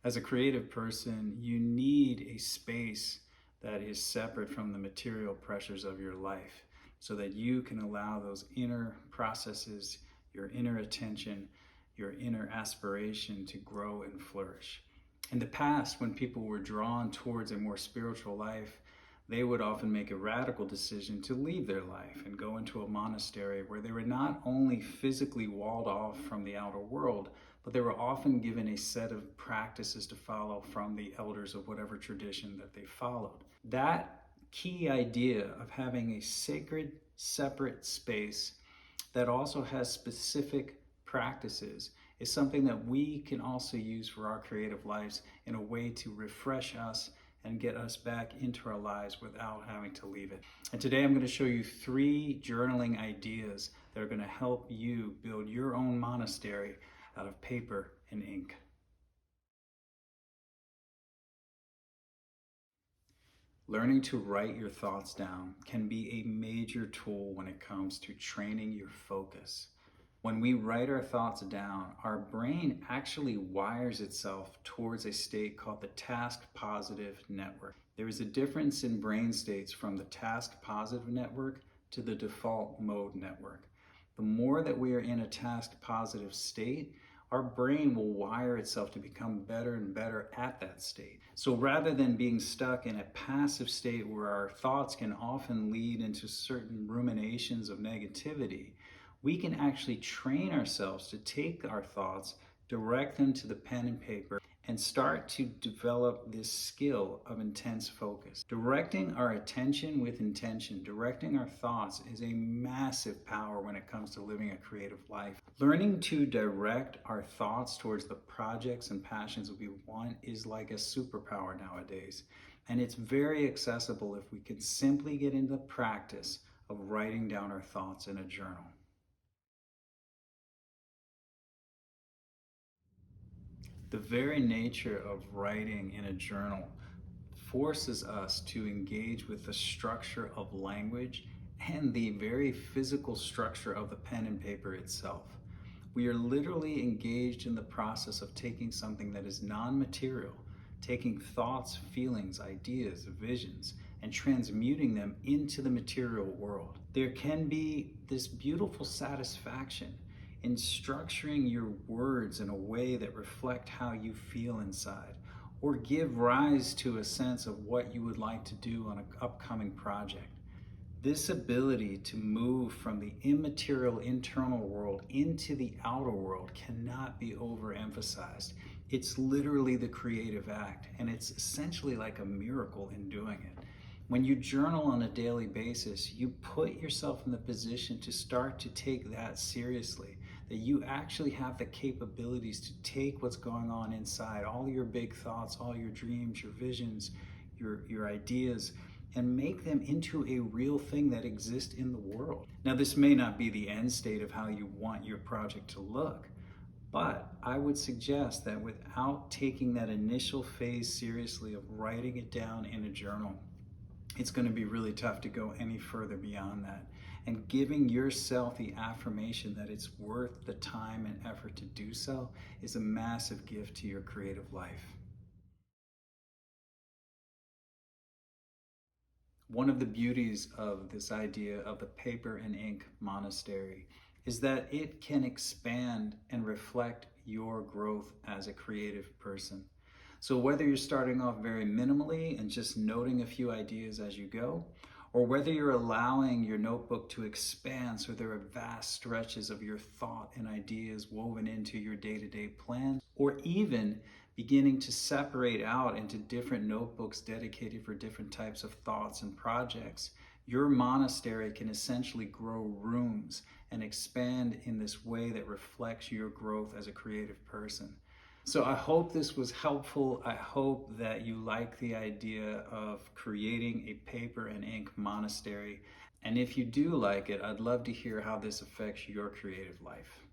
As a creative person, you need a space that is separate from the material pressures of your life so that you can allow those inner processes, your inner attention, your inner aspiration to grow and flourish. In the past, when people were drawn towards a more spiritual life, they would often make a radical decision to leave their life and go into a monastery where they were not only physically walled off from the outer world, but they were often given a set of practices to follow from the elders of whatever tradition that they followed. That key idea of having a sacred, separate space that also has specific practices is something that we can also use for our creative lives in a way to refresh us and get us back into our lives without having to leave it. And today I'm going to show you 3 journaling ideas that are going to help you build your own monastery out of paper and ink. Learning to write your thoughts down can be a major tool when it comes to training your focus. When we write our thoughts down, our brain actually wires itself towards a state called the task positive network. There is a difference in brain states from the task positive network to the default mode network. The more that we are in a task positive state, our brain will wire itself to become better and better at that state. So rather than being stuck in a passive state where our thoughts can often lead into certain ruminations of negativity, we can actually train ourselves to take our thoughts, direct them to the pen and paper, and start to develop this skill of intense focus. Directing our attention with intention, directing our thoughts is a massive power when it comes to living a creative life. Learning to direct our thoughts towards the projects and passions that we want is like a superpower nowadays. And it's very accessible if we can simply get into the practice of writing down our thoughts in a journal. The very nature of writing in a journal forces us to engage with the structure of language and the very physical structure of the pen and paper itself. We are literally engaged in the process of taking something that is non-material, taking thoughts, feelings, ideas, visions, and transmuting them into the material world. There can be this beautiful satisfaction in structuring your words in a way that reflect how you feel inside, or give rise to a sense of what you would like to do on an upcoming project. This ability to move from the immaterial internal world into the outer world cannot be overemphasized. It's literally the creative act, and it's essentially like a miracle in doing it. When you journal on a daily basis, you put yourself in the position to start to take that seriously, that you actually have the capabilities to take what's going on inside, all your big thoughts, all your dreams, your visions, your ideas, and make them into a real thing that exists in the world. Now, this may not be the end state of how you want your project to look, but I would suggest that without taking that initial phase seriously of writing it down in a journal, it's going to be really tough to go any further beyond that. And giving yourself the affirmation that it's worth the time and effort to do so is a massive gift to your creative life. One of the beauties of this idea of the paper and ink monastery is that it can expand and reflect your growth as a creative person. So whether you're starting off very minimally and just noting a few ideas as you go, or whether you're allowing your notebook to expand so there are vast stretches of your thought and ideas woven into your day-to-day plan, or even beginning to separate out into different notebooks dedicated for different types of thoughts and projects, your monastery can essentially grow rooms and expand in this way that reflects your growth as a creative person. So I hope this was helpful. I hope that you like the idea of creating a paper and ink monastery. And if you do like it, I'd love to hear how this affects your creative life.